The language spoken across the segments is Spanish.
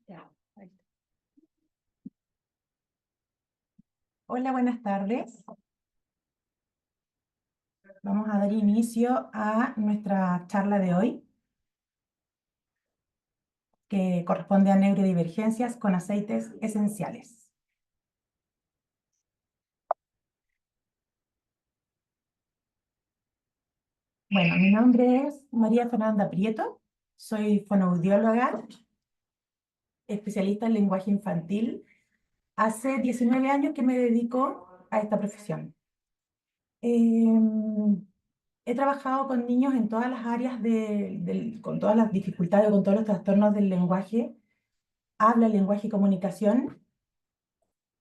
Ya, ahí está. Hola, buenas tardes. Vamos a dar inicio a nuestra charla de hoy, que corresponde a neurodivergencias con aceites esenciales. Bueno, mi nombre es María Fernanda Prieto, soy fonoaudióloga, especialista en lenguaje infantil. Hace 19 años que me dedico a esta profesión. He trabajado con niños en todas las áreas, con todas las dificultades, con todos los trastornos del lenguaje, habla, lenguaje y comunicación,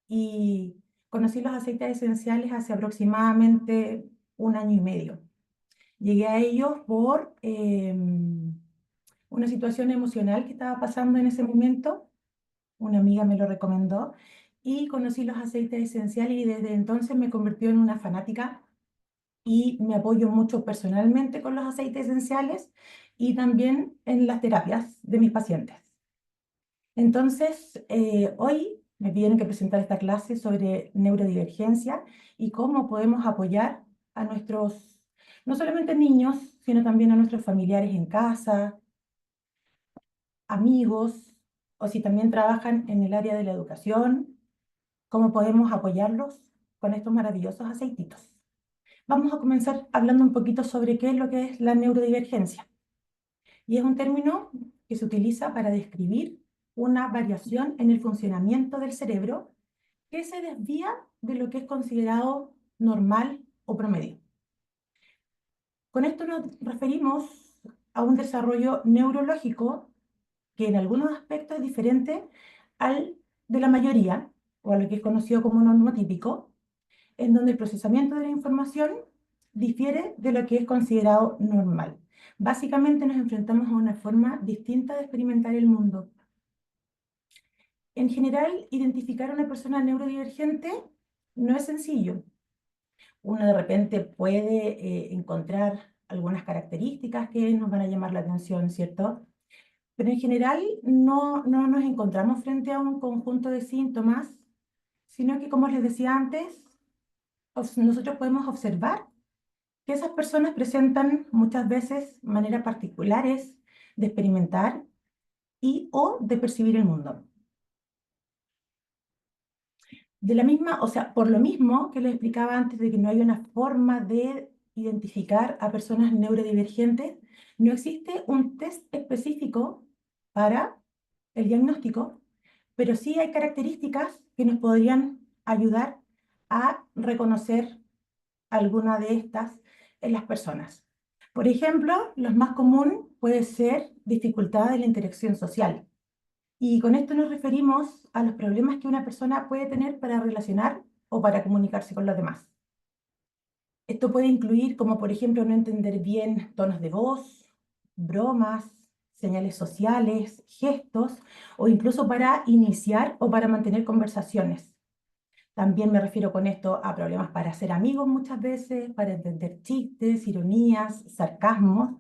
y conocí los aceites esenciales hace aproximadamente un año y medio. Llegué a ellos por una situación emocional que estaba pasando en ese momento. Una amiga me lo recomendó y conocí los aceites esenciales, y desde entonces me convirtió en una fanática y me apoyo mucho personalmente con los aceites esenciales y también en las terapias de mis pacientes. Entonces, hoy me pidieron que presentara esta clase sobre neurodivergencia y cómo podemos apoyar a nuestros, no solamente niños, sino también a nuestros familiares en casa, amigos, o si también trabajan en el área de la educación, cómo podemos apoyarlos con estos maravillosos aceititos. Vamos a comenzar hablando un poquito sobre qué es lo que es la neurodivergencia. Y es un término que se utiliza para describir una variación en el funcionamiento del cerebro que se desvía de lo que es considerado normal o promedio. Con esto nos referimos a un desarrollo neurológico que en algunos aspectos es diferente al de la mayoría, o a lo que es conocido como normotípico, en donde el procesamiento de la información difiere de lo que es considerado normal. Básicamente nos enfrentamos a una forma distinta de experimentar el mundo. En general, identificar a una persona neurodivergente no es sencillo. Uno de repente puede encontrar algunas características que nos van a llamar la atención, ¿cierto? Pero en general no nos encontramos frente a un conjunto de síntomas, sino que, como les decía antes, nosotros podemos observar que esas personas presentan muchas veces maneras particulares de experimentar y o de percibir el mundo. De la misma, o sea, por lo mismo que les explicaba antes de que no hay una forma de identificar a personas neurodivergentes, no existe un test específico para el diagnóstico, pero sí hay características que nos podrían ayudar a reconocer alguna de estas en las personas. Por ejemplo, lo más común puede ser dificultad de la interacción social. Y con esto nos referimos a los problemas que una persona puede tener para relacionar o para comunicarse con los demás. Esto puede incluir, como por ejemplo, no entender bien tonos de voz, bromas, señales sociales, gestos, o incluso para iniciar o para mantener conversaciones. También me refiero con esto a problemas para ser amigos muchas veces, para entender chistes, ironías, sarcasmos,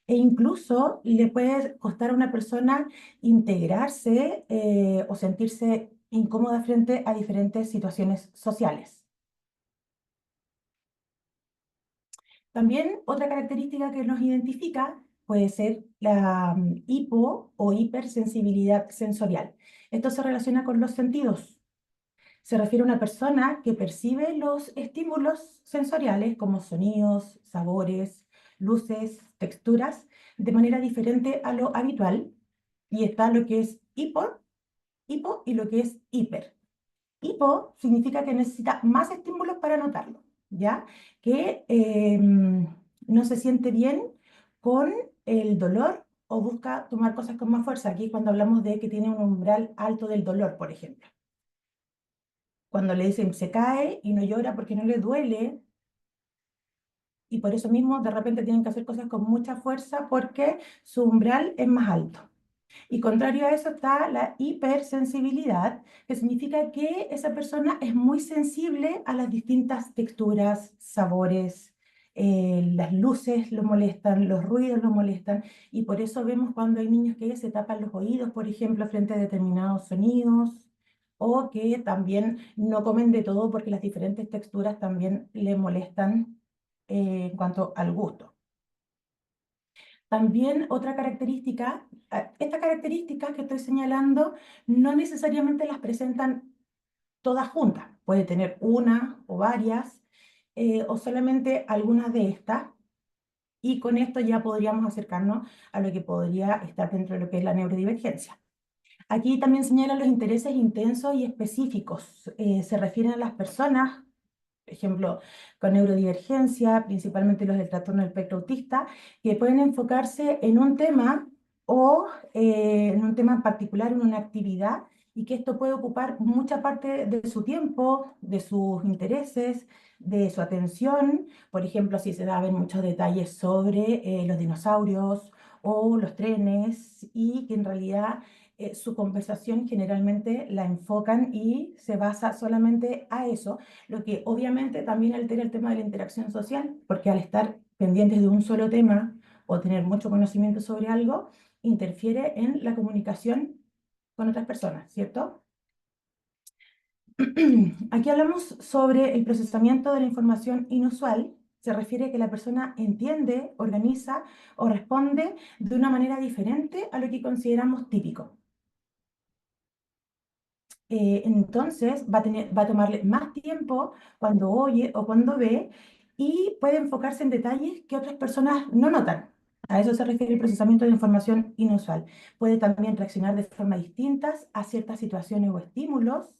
e incluso le puede costar a una persona integrarse o sentirse incómoda frente a diferentes situaciones sociales. También otra característica que nos identifica puede ser la hipo o hipersensibilidad sensorial. Esto se relaciona con los sentidos. Se refiere a una persona que percibe los estímulos sensoriales como sonidos, sabores, luces, texturas de manera diferente a lo habitual. Y está lo que es hipo y lo que es hiper. Hipo significa que necesita más estímulos para notarlo, ¿ya? Que no se siente bien con el dolor o busca tomar cosas con más fuerza. Aquí cuando hablamos de que tiene un umbral alto del dolor, por ejemplo. Cuando le dicen se cae y no llora porque no le duele, y por eso mismo de repente tienen que hacer cosas con mucha fuerza porque su umbral es más alto. Y contrario a eso está la hipersensibilidad, que significa que esa persona es muy sensible a las distintas texturas, sabores, las luces lo molestan, los ruidos lo molestan, y por eso vemos cuando hay niños que se tapan los oídos, por ejemplo, frente a determinados sonidos, o que también no comen de todo porque las diferentes texturas también le molestan en cuanto al gusto. También otra característica, estas características que estoy señalando no necesariamente las presentan todas juntas, puede tener una o varias, o solamente algunas de estas, y con esto ya podríamos acercarnos a lo que podría estar dentro de lo que es la neurodivergencia. Aquí también señala los intereses intensos y específicos. Se refieren a las personas, por ejemplo, con neurodivergencia, principalmente los del trastorno del espectro autista, que pueden enfocarse en un tema o en un tema en particular, en una actividad, y que esto puede ocupar mucha parte de su tiempo, de sus intereses, de su atención. Por ejemplo, si se da a ver muchos detalles sobre los dinosaurios o los trenes, y que en realidad su conversación generalmente la enfocan y se basa solamente a eso, lo que obviamente también altera el tema de la interacción social, porque al estar pendientes de un solo tema o tener mucho conocimiento sobre algo, interfiere en la comunicación con otras personas, ¿cierto? Aquí hablamos sobre el procesamiento de la información inusual. Se refiere a que la persona entiende, organiza o responde de una manera diferente a lo que consideramos típico. Entonces va a tomarle más tiempo cuando oye o cuando ve, y puede enfocarse en detalles que otras personas no notan. A eso se refiere el procesamiento de información inusual. Puede también reaccionar de forma distintas a ciertas situaciones o estímulos,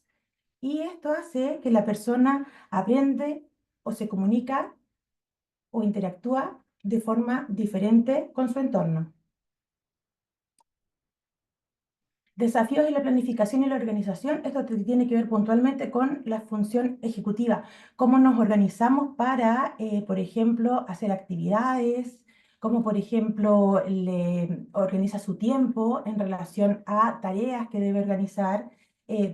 y esto hace que la persona aprende o se comunica o interactúa de forma diferente con su entorno. Desafíos en la planificación y la organización. Esto tiene que ver puntualmente con la función ejecutiva. Cómo nos organizamos para, por ejemplo, hacer actividades, cómo, por ejemplo, le organiza su tiempo en relación a tareas que debe organizar,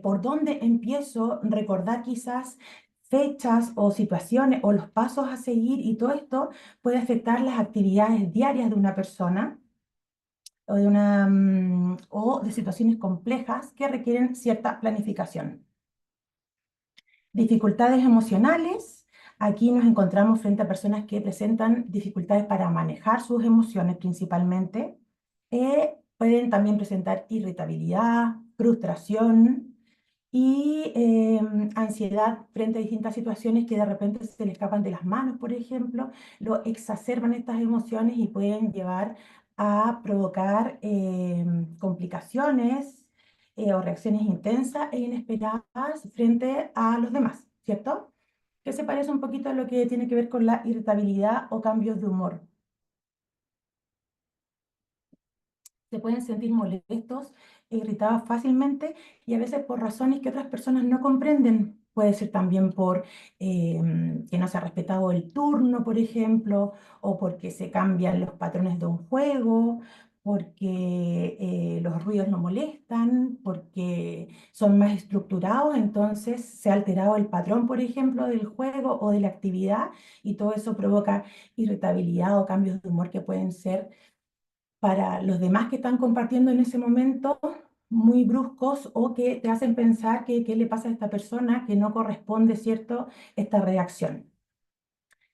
por dónde empiezo, recordar quizás fechas o situaciones o los pasos a seguir, y todo esto puede afectar las actividades diarias de una persona o o de situaciones complejas que requieren cierta planificación. Dificultades emocionales. Aquí nos encontramos frente a personas que presentan dificultades para manejar sus emociones principalmente. Pueden también presentar irritabilidad, frustración y ansiedad frente a distintas situaciones que de repente se le escapan de las manos, por ejemplo. Lo exacerban estas emociones y pueden llevar a provocar complicaciones o reacciones intensas e inesperadas frente a los demás, ¿cierto? Que se parece un poquito a lo que tiene que ver con la irritabilidad o cambios de humor. Se pueden sentir molestos e irritados fácilmente, y a veces por razones que otras personas no comprenden. Puede ser también por que no se ha respetado el turno, por ejemplo, o porque se cambian los patrones de un juego, porque los ruidos no molestan, porque son más estructurados, entonces se ha alterado el patrón, por ejemplo, del juego o de la actividad, y todo eso provoca irritabilidad o cambios de humor que pueden ser para los demás que están compartiendo en ese momento muy bruscos, o que te hacen pensar que qué le pasa a esta persona, que no corresponde, ¿cierto?, esta reacción.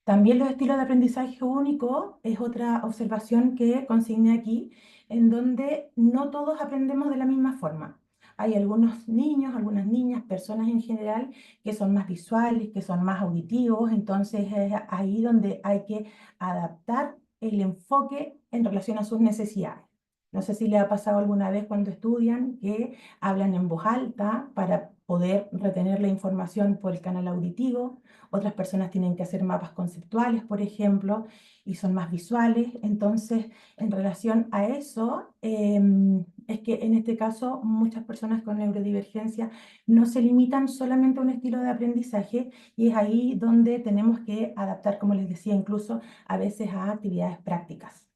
También los estilos de aprendizaje único es otra observación que consigné aquí, en donde no todos aprendemos de la misma forma. Hay algunos niños, algunas niñas, personas en general, que son más visuales, que son más auditivos, entonces es ahí donde hay que adaptar el enfoque en relación a sus necesidades. No sé si le ha pasado alguna vez cuando estudian que hablan en voz alta para poder retener la información por el canal auditivo. Otras personas tienen que hacer mapas conceptuales, por ejemplo, y son más visuales. Entonces, en relación a eso, es que en este caso muchas personas con neurodivergencia no se limitan solamente a un estilo de aprendizaje, y es ahí donde tenemos que adaptar, como les decía, incluso a veces a actividades prácticas.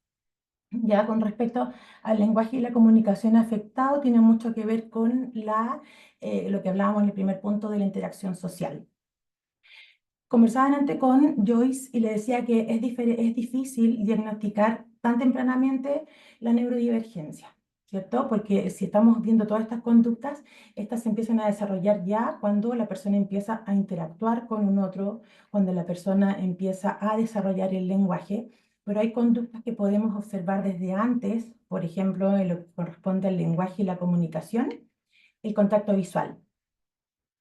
Ya con respecto al lenguaje y la comunicación afectado, tiene mucho que ver con lo que hablábamos en el primer punto de la interacción social. Conversaba antes con Joyce y le decía que es difícil diagnosticar tan tempranamente la neurodivergencia, ¿cierto? Porque si estamos viendo todas estas conductas, estas se empiezan a desarrollar ya cuando la persona empieza a interactuar con un otro, cuando la persona empieza a desarrollar el lenguaje, pero hay conductas que podemos observar desde antes, por ejemplo, en lo que corresponde al lenguaje y la comunicación, el contacto visual,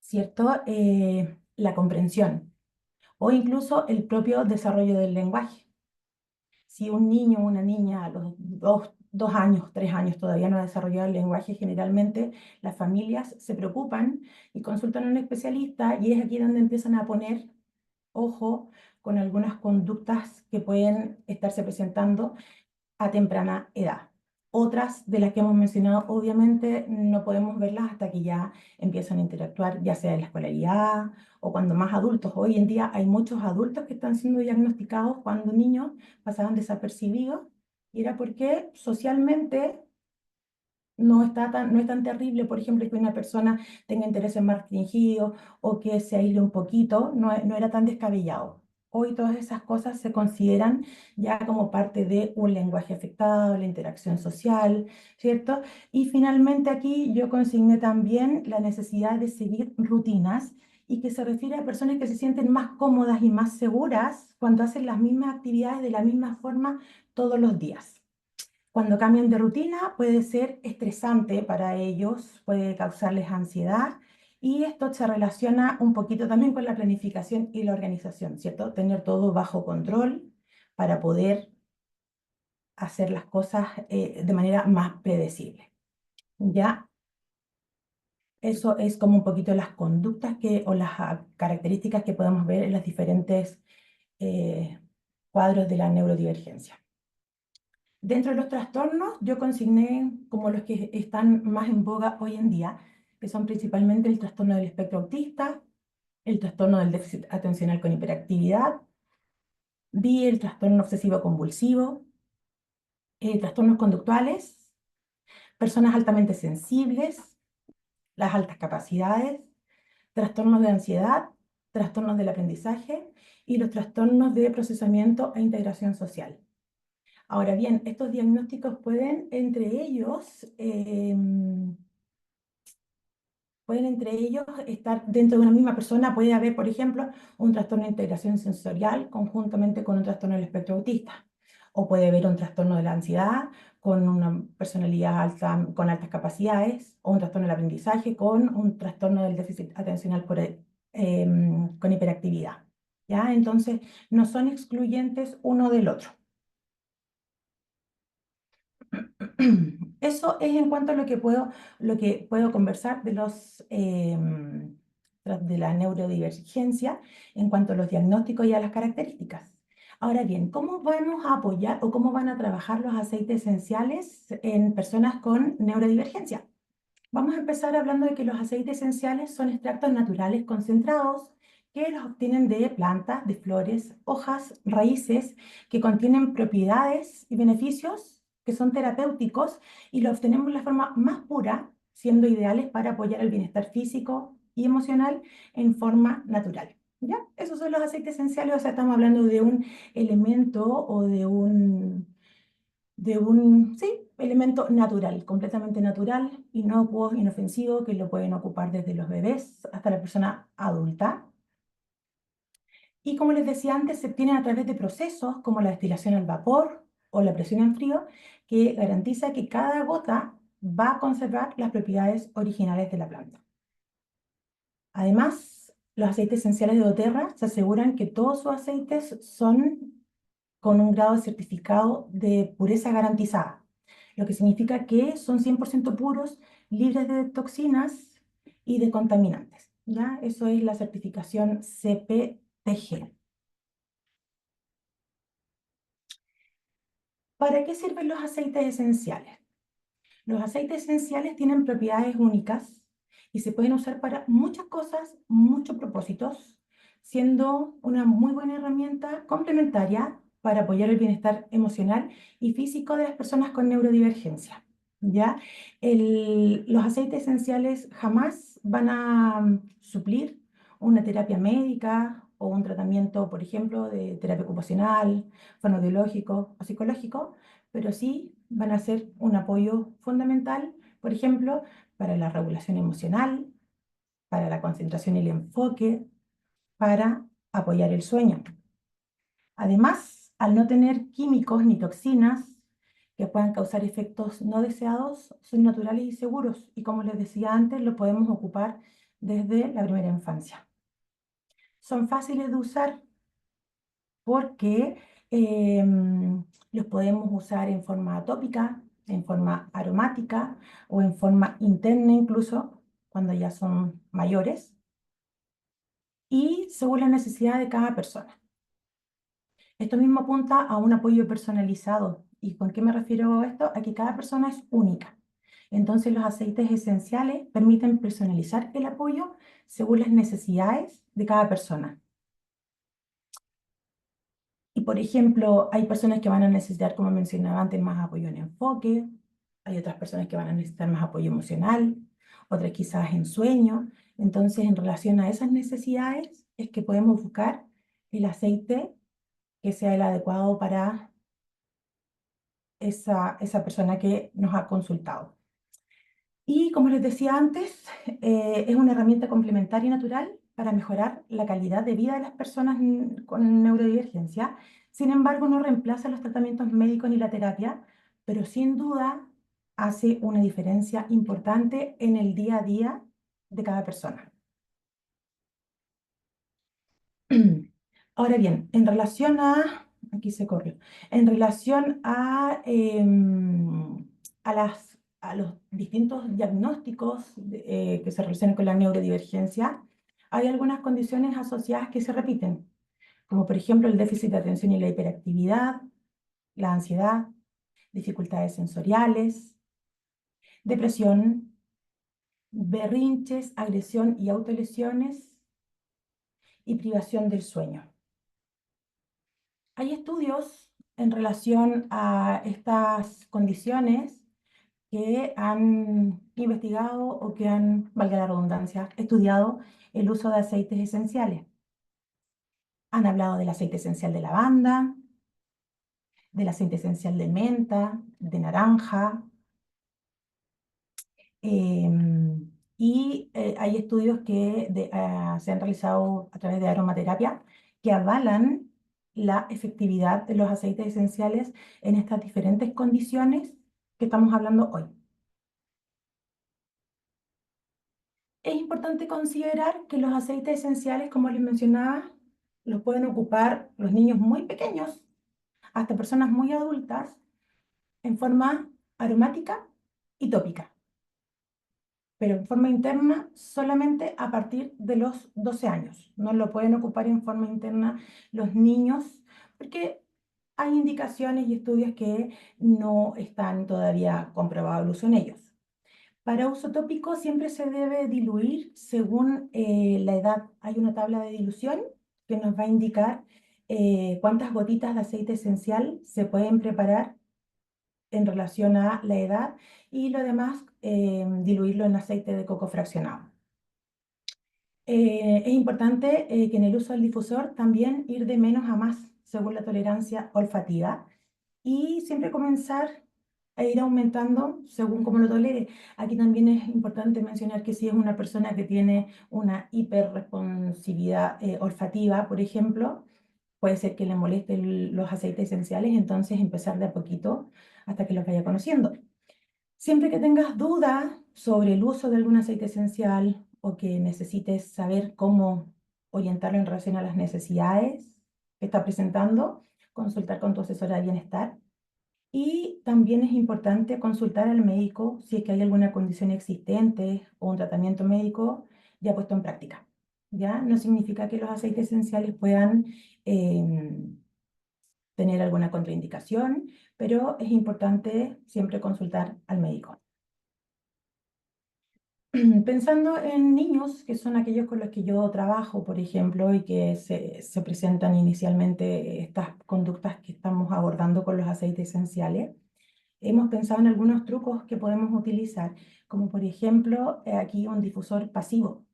¿cierto? La comprensión o incluso el propio desarrollo del lenguaje. Si un niño o una niña a los 2 años, 3 años todavía no ha desarrollado el lenguaje, generalmente las familias se preocupan y consultan a un especialista y es aquí donde empiezan a poner ojo con algunas conductas que pueden estarse presentando a temprana edad. Otras de las que hemos mencionado, obviamente, no podemos verlas hasta que ya empiezan a interactuar, ya sea en la escolaridad o cuando más adultos. Hoy en día hay muchos adultos que están siendo diagnosticados cuando niños pasaban desapercibidos y era porque socialmente no es tan terrible, por ejemplo, que una persona tenga intereses más restringidos o que se aísle un poquito, no era tan descabellado. Hoy todas esas cosas se consideran ya como parte de un lenguaje afectado, la interacción social, ¿cierto? Y finalmente aquí yo consigné también la necesidad de seguir rutinas y que se refiere a personas que se sienten más cómodas y más seguras cuando hacen las mismas actividades de la misma forma todos los días. Cuando cambian de rutina puede ser estresante para ellos, puede causarles ansiedad y esto se relaciona un poquito también con la planificación y la organización, ¿cierto? Tener todo bajo control para poder hacer las cosas de manera más predecible. ¿Ya? Eso es como un poquito las conductas o las características que podemos ver en los diferentes eh, cuadros de la neurodivergencia. Dentro de los trastornos, yo consigné como los que están más en boga hoy en día, que son principalmente el trastorno del espectro autista, el trastorno del déficit atencional con hiperactividad, vi el trastorno obsesivo convulsivo, trastornos conductuales, personas altamente sensibles, las altas capacidades, trastornos de ansiedad, trastornos del aprendizaje y los trastornos de procesamiento e integración social. Ahora bien, estos diagnósticos pueden entre ellos estar dentro de una misma persona. Puede haber, por ejemplo, un trastorno de integración sensorial conjuntamente con un trastorno del espectro autista. O puede haber un trastorno de la ansiedad con una personalidad alta, con altas capacidades, o un trastorno del aprendizaje con un trastorno del déficit atencional con hiperactividad. ¿Ya? Entonces, no son excluyentes uno del otro. Eso es en cuanto a lo que puedo conversar de la neurodivergencia en cuanto a los diagnósticos y a las características. Ahora bien, ¿cómo vamos a apoyar o cómo van a trabajar los aceites esenciales en personas con neurodivergencia? Vamos a empezar hablando de que los aceites esenciales son extractos naturales concentrados que los obtienen de plantas, de flores, hojas, raíces, que contienen propiedades y beneficios que son terapéuticos y los obtenemos de la forma más pura, siendo ideales para apoyar el bienestar físico y emocional en forma natural. ¿Ya? Esos son los aceites esenciales, o sea, estamos hablando de un elemento o sí, elemento natural, completamente natural, inocuo, inofensivo, que lo pueden ocupar desde los bebés hasta la persona adulta. Y como les decía antes, se obtienen a través de procesos como la destilación al vapor o la presión en frío, que garantiza que cada gota va a conservar las propiedades originales de la planta. Además, los aceites esenciales de doTERRA se aseguran que todos sus aceites son con un grado de certificado de pureza garantizada, lo que significa que son 100% puros, libres de toxinas y de contaminantes. ¿Ya? Eso es la certificación CPTG. ¿Para qué sirven los aceites esenciales? Los aceites esenciales tienen propiedades únicas y se pueden usar para muchas cosas, muchos propósitos, siendo una muy buena herramienta complementaria para apoyar el bienestar emocional y físico de las personas con neurodivergencia. ¿Ya? Los aceites esenciales jamás van a suplir una terapia médica o un tratamiento, por ejemplo, de terapia ocupacional, fonoaudiológico o psicológico, pero sí van a ser un apoyo fundamental, por ejemplo, para la regulación emocional, para la concentración y el enfoque, para apoyar el sueño. Además, al no tener químicos ni toxinas que puedan causar efectos no deseados, son naturales y seguros, y como les decía antes, lo podemos ocupar desde la primera infancia. Son fáciles de usar porque los podemos usar en forma atópica, en forma aromática o en forma interna incluso, cuando ya son mayores, y según la necesidad de cada persona. Esto mismo apunta a un apoyo personalizado. ¿Y con qué me refiero a esto? A que cada persona es única. Entonces los aceites esenciales permiten personalizar el apoyo según las necesidades de cada persona. Y por ejemplo, hay personas que van a necesitar, como mencionaba antes, más apoyo en enfoque, hay otras personas que van a necesitar más apoyo emocional, otras quizás en sueño. Entonces, en relación a esas necesidades, es que podemos buscar el aceite que sea el adecuado para esa persona que nos ha consultado. Y como les decía antes, es una herramienta complementaria y natural para mejorar la calidad de vida de las personas con neurodivergencia. Sin embargo, no reemplaza los tratamientos médicos ni la terapia, pero sin duda hace una diferencia importante en el día a día de cada persona. Ahora bien, en relación a, aquí se corrió, en relación a los distintos diagnósticos que se relacionan con la neurodivergencia, hay algunas condiciones asociadas que se repiten, como por ejemplo el déficit de atención y la hiperactividad, la ansiedad, dificultades sensoriales, depresión, berrinches, agresión y autolesiones y privación del sueño. Hay estudios en relación a estas condiciones que han investigado o que han, valga la redundancia, estudiado el uso de aceites esenciales. Han hablado del aceite esencial de lavanda, del aceite esencial de menta, de naranja, hay estudios que se han realizado a través de aromaterapia que avalan la efectividad de los aceites esenciales en estas diferentes condiciones que estamos hablando hoy. Es importante considerar que los aceites esenciales, como les mencionaba, los pueden ocupar los niños muy pequeños hasta personas muy adultas en forma aromática y tópica, pero en forma interna solamente a partir de los 12 años. No lo pueden ocupar en forma interna los niños porque hay indicaciones y estudios que no están todavía comprobado el uso en ellos. Para uso tópico siempre se debe diluir según la edad. Hay una tabla de dilución que nos va a indicar cuántas gotitas de aceite esencial se pueden preparar en relación a la edad y lo demás diluirlo en aceite de coco fraccionado. Es importante que en el uso del difusor también ir de menos a más según la tolerancia olfativa y siempre comenzar a ir aumentando según cómo lo tolere. Aquí también es importante mencionar que si es una persona que tiene una hiperresponsividad olfativa, por ejemplo, puede ser que le molesten los aceites esenciales, entonces empezar de a poquito hasta que los vaya conociendo. Siempre que tengas dudas sobre el uso de algún aceite esencial o que necesites saber cómo orientarlo en relación a las necesidades que está presentando, consultar con tu asesora de bienestar. Y también es importante consultar al médico si es que hay alguna condición existente o un tratamiento médico ya puesto en práctica. ¿Ya? No significa que los aceites esenciales puedan tener alguna contraindicación, pero es importante siempre consultar al médico. Pensando en niños, que son aquellos con los que yo trabajo, por ejemplo, y que se presentan inicialmente estas conductas que estamos abordando con los aceites esenciales, hemos pensado en algunos trucos que podemos utilizar, como por ejemplo aquí un difusor pasivo.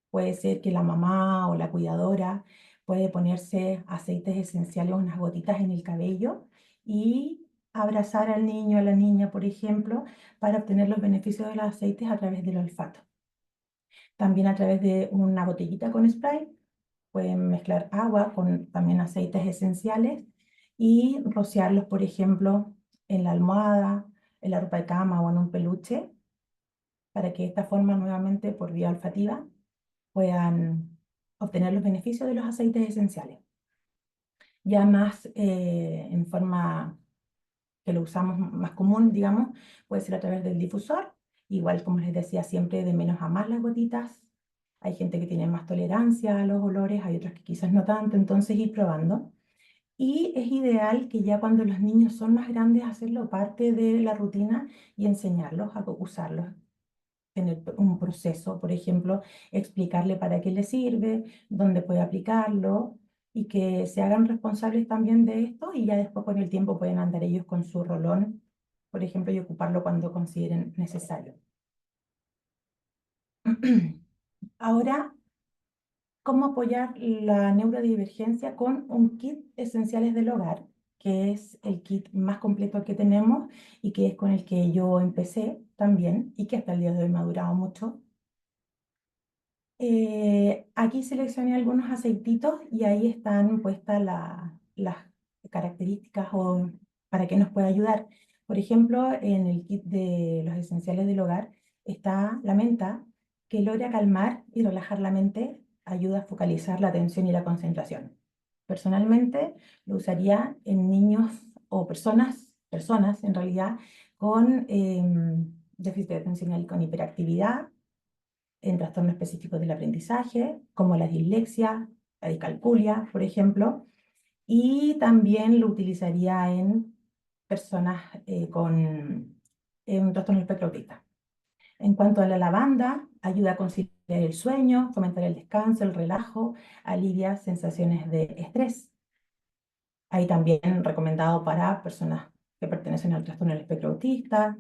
Puede ser que la mamá o la cuidadora Puede ponerse aceites esenciales, unas gotitas en el cabello y abrazar al niño, a la niña, por ejemplo, para obtener los beneficios de los aceites a través del olfato. También a través de una botellita con spray, pueden mezclar agua con también aceites esenciales y rociarlos, por ejemplo, en la almohada, en la ropa de cama o en un peluche, para que de esta forma nuevamente por vía olfativa puedan obtener los beneficios de los aceites esenciales. Ya más en forma que lo usamos más común, digamos, puede ser a través del difusor, igual como les decía siempre de menos a más las gotitas. Hay gente que tiene más tolerancia a los olores, hay otros que quizás no tanto, entonces ir probando. Y es ideal que ya cuando los niños son más grandes hacerlo parte de la rutina y enseñarlos a usarlos, tener un proceso, por ejemplo, explicarle para qué le sirve, dónde puede aplicarlo y que se hagan responsables también de esto y ya después con el tiempo pueden andar ellos con su rolón, por ejemplo, y ocuparlo cuando consideren necesario. Ahora, ¿cómo apoyar la neurodivergencia con un kit esenciales del hogar? Que es el kit más completo que tenemos y que es con el que yo empecé también y que hasta el día de hoy me ha durado mucho. Aquí seleccioné algunos aceititos y ahí están puestas las características o para qué nos puede ayudar. Por ejemplo, en el kit de los esenciales del hogar está la menta, que logra calmar y relajar la mente, ayuda a focalizar la atención y la concentración. Personalmente lo usaría en niños o personas en realidad, con déficit de atención y con hiperactividad, en trastornos específicos del aprendizaje, como la dislexia, la discalculia, por ejemplo, y también lo utilizaría en personas con un trastorno del espectro autista. En cuanto a la lavanda, ayuda a conciliar el sueño, fomentar el descanso, el relajo, alivia sensaciones de estrés. Ahí también recomendado para personas que pertenecen al trastorno del espectro autista,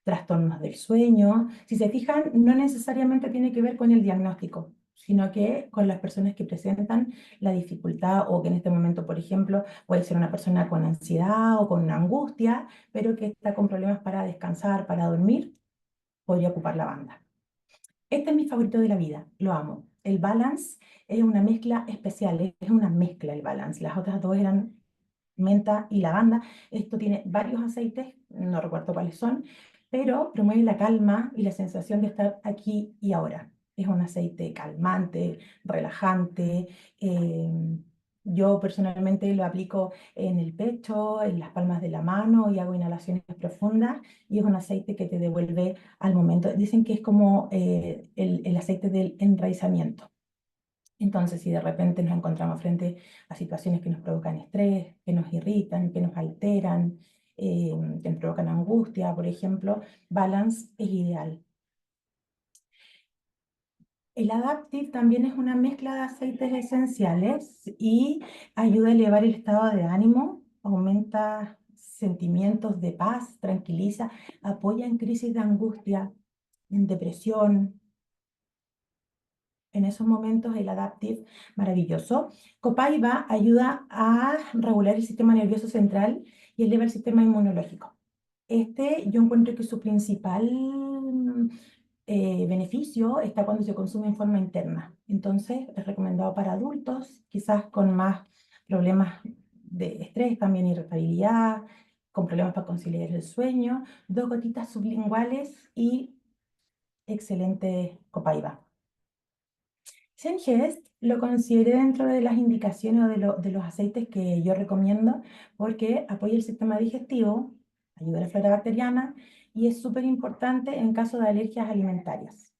trastornos del sueño. Si se fijan, no necesariamente tiene que ver con el diagnóstico, sino que con las personas que presentan la dificultad o que en este momento, por ejemplo, puede ser una persona con ansiedad o con una angustia, pero que está con problemas para descansar, para dormir, podría ocupar la banda. Este es mi favorito de la vida, lo amo. El Balance es una mezcla especial, es una mezcla el Balance. Las otras dos eran menta y lavanda. Esto tiene varios aceites, no recuerdo cuáles son, pero promueve la calma y la sensación de estar aquí y ahora. Es un aceite calmante, relajante. Yo personalmente lo aplico en el pecho, en las palmas de la mano y hago inhalaciones profundas y es un aceite que te devuelve al momento. Dicen que es como el aceite del enraizamiento. Entonces, si de repente nos encontramos frente a situaciones que nos provocan estrés, que nos irritan, que nos alteran, que nos provocan angustia, por ejemplo, Balance es ideal. El Adaptive también es una mezcla de aceites esenciales y ayuda a elevar el estado de ánimo, aumenta sentimientos de paz, tranquiliza, apoya en crisis de angustia, en depresión. En esos momentos el Adaptive, maravilloso. Copaiba ayuda a regular el sistema nervioso central y eleva el sistema inmunológico. Este yo encuentro que su principal beneficio está cuando se consume en forma interna. Entonces es recomendado para adultos, quizás con más problemas de estrés, también irritabilidad, con problemas para conciliar el sueño. 2 gotitas sublinguales y excelente Copaiba. Sengest lo consideré dentro de las indicaciones o de los aceites que yo recomiendo porque apoya el sistema digestivo, ayuda a la flora bacteriana y es súper importante en caso de alergias alimentarias.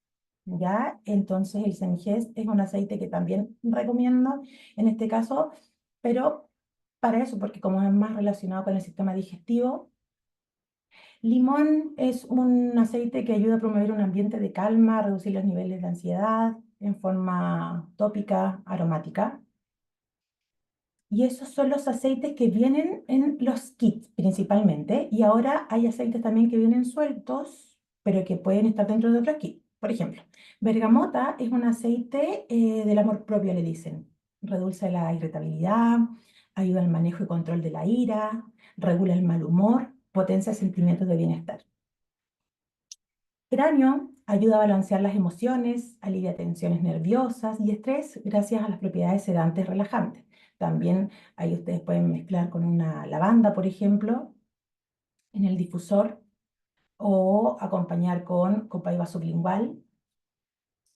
¿Ya? Entonces el Sengest es un aceite que también recomiendo en este caso, pero para eso, porque como es más relacionado con el sistema digestivo. Limón es un aceite que ayuda a promover un ambiente de calma, a reducir los niveles de ansiedad en forma tópica, aromática. Y esos son los aceites que vienen en los kits principalmente. Y ahora hay aceites también que vienen sueltos, pero que pueden estar dentro de otros kits. Por ejemplo, bergamota es un aceite del amor propio, le dicen. reduce la irritabilidad, ayuda al manejo y control de la ira, regula el mal humor, potencia sentimientos de bienestar. Cráneo ayuda a balancear las emociones, alivia tensiones nerviosas y estrés gracias a las propiedades sedantes relajantes. También ahí ustedes pueden mezclar con una lavanda, por ejemplo, en el difusor o acompañar con copaiba sublingual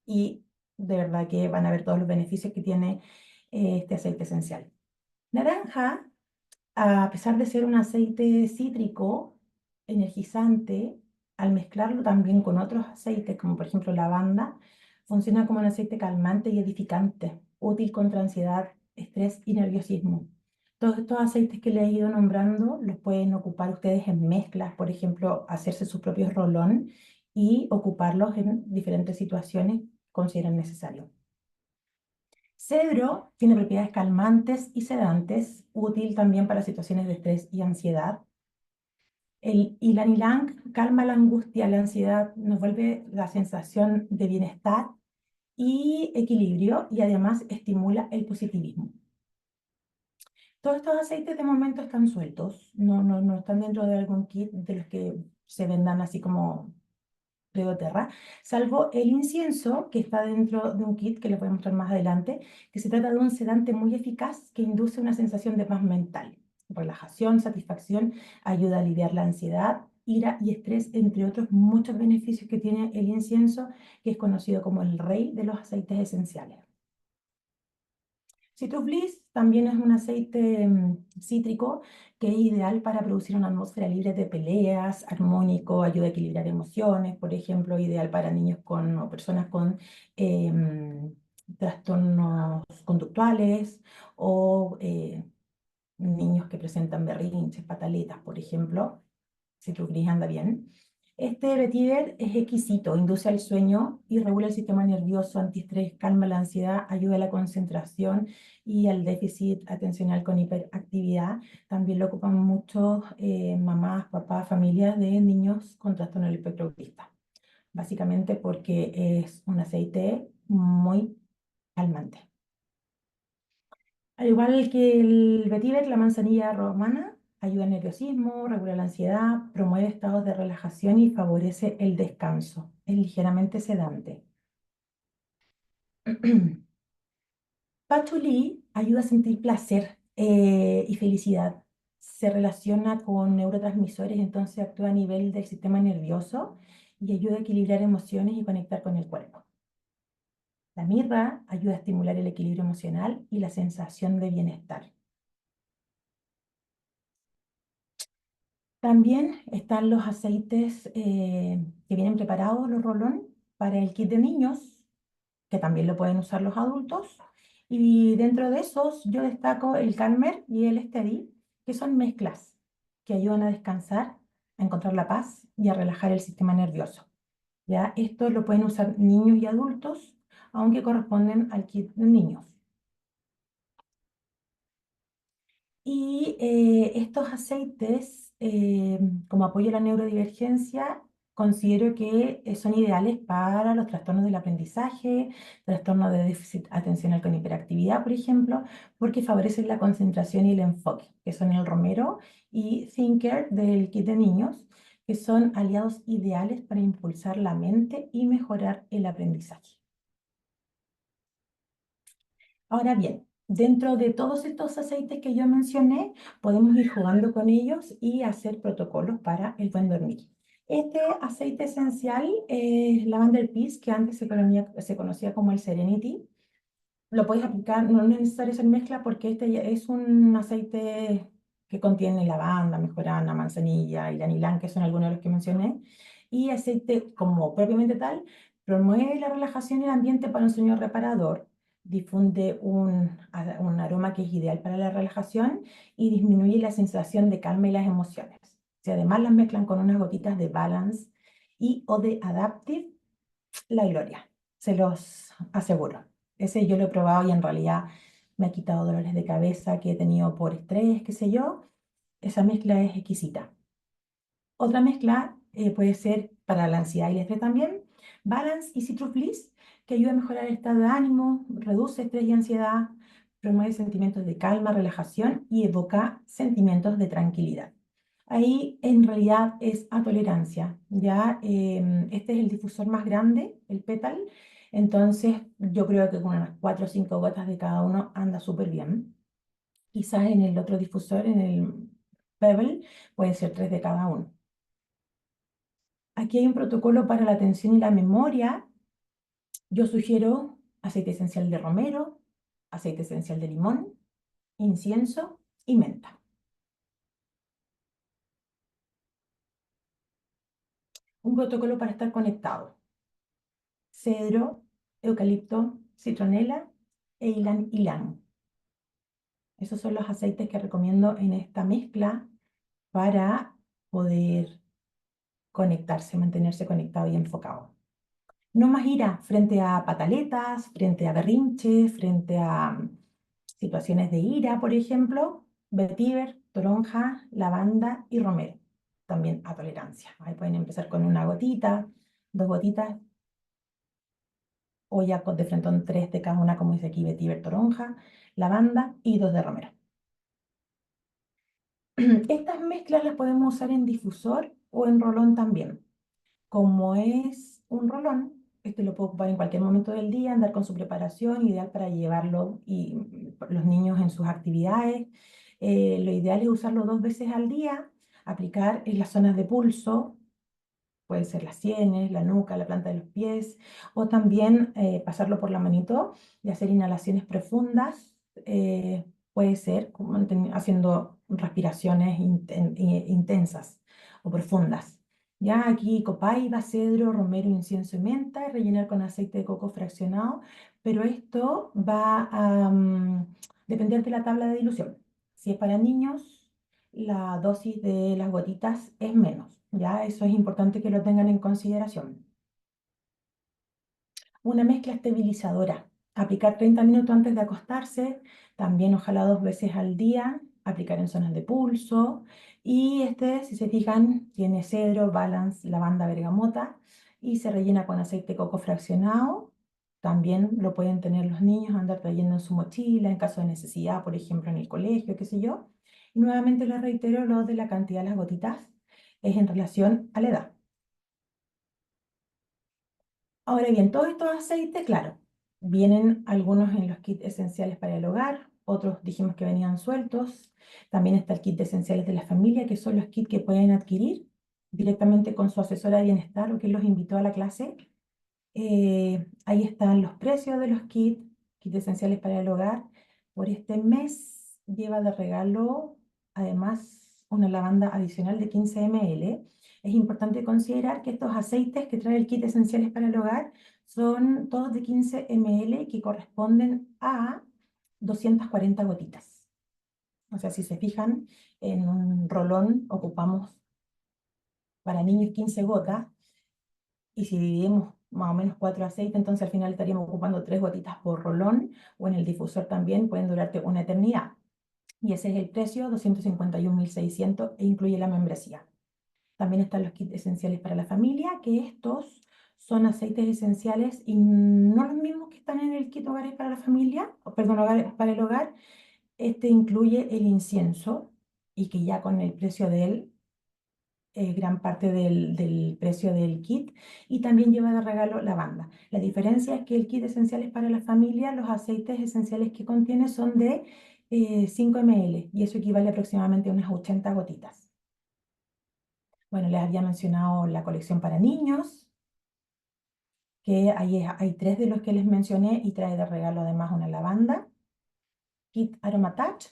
y de verdad que van a ver todos los beneficios que tiene este aceite esencial. Naranja, a pesar de ser un aceite cítrico, energizante, al mezclarlo también con otros aceites, como por ejemplo lavanda, funciona como un aceite calmante y edificante, útil contra ansiedad, estrés y nerviosismo. Todos estos aceites que les he ido nombrando los pueden ocupar ustedes en mezclas, por ejemplo, hacerse su propio rolón y ocuparlos en diferentes situaciones que consideren necesario. Cedro tiene propiedades calmantes y sedantes, útil también para situaciones de estrés y ansiedad. El ylang ylang calma la angustia, la ansiedad, nos vuelve la sensación de bienestar y equilibrio y además estimula el positivismo. Todos estos aceites de momento están sueltos, no están dentro de algún kit de los que se vendan así como de doTERRA, salvo el incienso que está dentro de un kit que les voy a mostrar más adelante, que se trata de un sedante muy eficaz que induce una sensación de paz mental, relajación, satisfacción, ayuda a aliviar la ansiedad, ira y estrés, entre otros muchos beneficios que tiene el incienso, que es conocido como el rey de los aceites esenciales. Citrus Bliss también es un aceite cítrico que es ideal para producir una atmósfera libre de peleas, armónico, ayuda a equilibrar emociones, por ejemplo, ideal para niños con, o personas con trastornos conductuales o niños que presentan berrinches, pataletas, por ejemplo. Citrus Bliss anda bien. Este vetiver es exquisito, induce al sueño y regula el sistema nervioso, antiestrés, calma la ansiedad, ayuda a la concentración y al déficit atencional con hiperactividad. También lo ocupan muchos mamás, papás, familias de niños con trastorno del espectro autista. Básicamente porque es un aceite muy calmante. Al igual que el vetiver, la manzanilla romana ayuda al nerviosismo, regula la ansiedad, promueve estados de relajación y favorece el descanso. Es ligeramente sedante. Patchouli ayuda a sentir placer y felicidad. Se relaciona con neurotransmisores, entonces actúa a nivel del sistema nervioso y ayuda a equilibrar emociones y conectar con el cuerpo. La mirra ayuda a estimular el equilibrio emocional y la sensación de bienestar. También están los aceites que vienen preparados, los rolón, para el kit de niños, que también lo pueden usar los adultos. Y dentro de esos yo destaco el Calmer y el Steady, que son mezclas que ayudan a descansar, a encontrar la paz y a relajar el sistema nervioso. ¿Ya? Esto lo pueden usar niños y adultos, aunque corresponden al kit de niños. Y estos aceites, como apoyo a la neurodivergencia, considero que son ideales para los trastornos del aprendizaje, trastornos de déficit atencional con hiperactividad, por ejemplo, porque favorecen la concentración y el enfoque, que son el romero y Thinker del kit de niños, que son aliados ideales para impulsar la mente y mejorar el aprendizaje. Ahora bien, dentro de todos estos aceites que yo mencioné, podemos ir jugando con ellos y hacer protocolos para el buen dormir. Este aceite esencial es Lavender Peace, que antes se conocía como el Serenity. Lo podéis aplicar, no es necesario hacer mezcla porque este ya es un aceite que contiene lavanda, mejorana, manzanilla y ylang, que son algunos de los que mencioné. Y aceite como propiamente tal, promueve la relajación y el ambiente para un sueño reparador, difunde un aroma que es ideal para la relajación y disminuye la sensación de calma y las emociones. Si además las mezclan con unas gotitas de Balance y o de Adaptive, la gloria, se los aseguro. Ese yo lo he probado y en realidad me ha quitado dolores de cabeza que he tenido por estrés, qué sé yo. Esa mezcla es exquisita. Otra mezcla puede ser para la ansiedad y el estrés también, Balance y Citrus Bliss, que ayuda a mejorar el estado de ánimo, reduce estrés y ansiedad, promueve sentimientos de calma, relajación y evoca sentimientos de tranquilidad. Ahí en realidad es a tolerancia, ¿ya? Este es el difusor más grande, el pétal, entonces yo creo que con unas 4 o 5 gotas de cada uno anda súper bien. Quizás en el otro difusor, en el Pebble, pueden ser 3 de cada uno. Aquí hay un protocolo para la atención y la memoria. Yo sugiero aceite esencial de romero, aceite esencial de limón, incienso y menta. Un protocolo para estar conectado: cedro, eucalipto, citronela e ylang ylang. Esos son los aceites que recomiendo en esta mezcla para poder conectarse, mantenerse conectado y enfocado. No más ira frente a pataletas, frente a berrinches, frente a situaciones de ira, por ejemplo, vetiver, toronja, lavanda y romero. También a tolerancia. Ahí pueden empezar con una gotita, 2 gotitas, o ya de frente a 3 de cada una, como dice aquí, vetiver, toronja, lavanda y 2 de romero. Estas mezclas las podemos usar en difusor o en rolón también. Como es un rolón, este lo puedo ocupar en cualquier momento del día, andar con su preparación, ideal para llevarlo y los niños en sus actividades. Lo ideal es usarlo 2 veces al día, aplicar en las zonas de pulso, puede ser las sienes, la nuca, la planta de los pies, o también pasarlo por la manito y hacer inhalaciones profundas. Puede ser haciendo respiraciones intensas o profundas. Ya aquí copaiba, cedro, romero, incienso y menta, rellenar con aceite de coco fraccionado, pero esto va a depender de la tabla de dilución. Si es para niños, la dosis de las gotitas es menos, ¿ya? Eso es importante que lo tengan en consideración. Una mezcla estabilizadora. Aplicar 30 minutos antes de acostarse, también ojalá 2 veces al día, aplicar en zonas de pulso. Y este, si se fijan, tiene cedro, balance, lavanda, bergamota y se rellena con aceite de coco fraccionado. También lo pueden tener los niños, andar trayendo en su mochila en caso de necesidad, por ejemplo, en el colegio, qué sé yo. Y nuevamente les reitero, lo de la cantidad de las gotitas es en relación a la edad. Ahora bien, todos estos aceites, claro, vienen algunos en los kits esenciales para el hogar, otros dijimos que venían sueltos. También está el kit de esenciales de la familia, que son los kits que pueden adquirir directamente con su asesora de bienestar o que los invitó a la clase. Ahí están los precios de los kits esenciales para el hogar. Por este mes lleva de regalo además una lavanda adicional de 15 ml. Es importante considerar que estos aceites que trae el kit esenciales para el hogar son todos de 15 ml que corresponden a 240 gotitas. O sea, si se fijan, en un rolón ocupamos para niños 15 gotas, y si dividimos más o menos 4 aceites, entonces al final estaríamos ocupando 3 gotitas por rolón, o en el difusor también pueden durarte una eternidad. Y ese es el precio, 251.600, e incluye la membresía. También están los kits esenciales para la familia, que estos son aceites esenciales y no los mismos que están en el kit hogares para la familia, o perdón, hogares para el hogar. Este incluye el incienso y que ya con el precio de él gran parte del precio del kit, y también lleva de regalo lavanda. La diferencia es que el kit esenciales para la familia, los aceites esenciales que contiene son de 5 ml y eso equivale aproximadamente a unas 80 gotitas. Bueno, les había mencionado la colección para niños, que hay 3 de los que les mencioné y trae de regalo además una lavanda. Kit Aromatouch,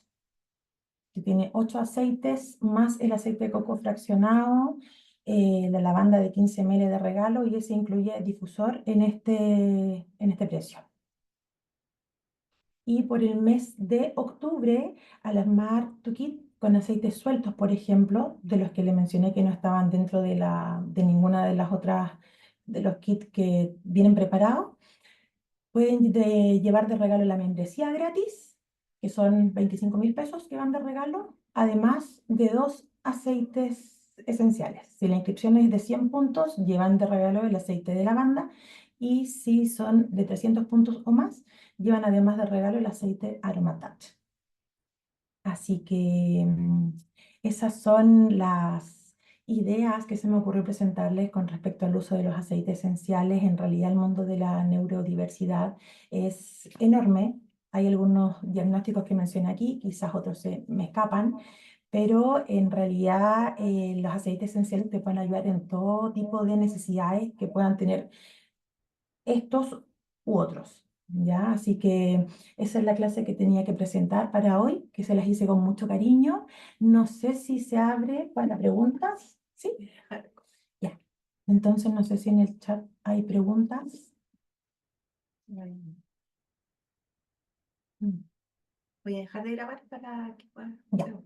que tiene 8 aceites más el aceite de coco fraccionado, la lavanda de 15 ml de regalo, y ese incluye difusor en este precio. Y por el mes de octubre, al armar tu kit con aceites sueltos, por ejemplo, de los que le mencioné que no estaban dentro de ninguna de las otras, de los kits que vienen preparados, pueden llevar de regalo la membresía gratis, que son 25.000 pesos que van de regalo, además de 2 aceites esenciales. Si la inscripción es de 100 puntos, llevan de regalo el aceite de lavanda y si son de 300 puntos o más, llevan además de regalo el aceite Aromatouch. Así que esas son las ideas que se me ocurrió presentarles con respecto al uso de los aceites esenciales. En realidad el mundo de la neurodiversidad es enorme. Hay algunos diagnósticos que mencioné aquí, quizás otros se me escapan, pero en realidad los aceites esenciales te pueden ayudar en todo tipo de necesidades que puedan tener estos u otros, ¿ya? Así que esa es la clase que tenía que presentar para hoy, que se las hice con mucho cariño. No sé si se abre para preguntas, ¿sí? Ya. Entonces, no sé si en el chat hay preguntas. Mm. Voy a dejar de grabar para que puedan. Ya.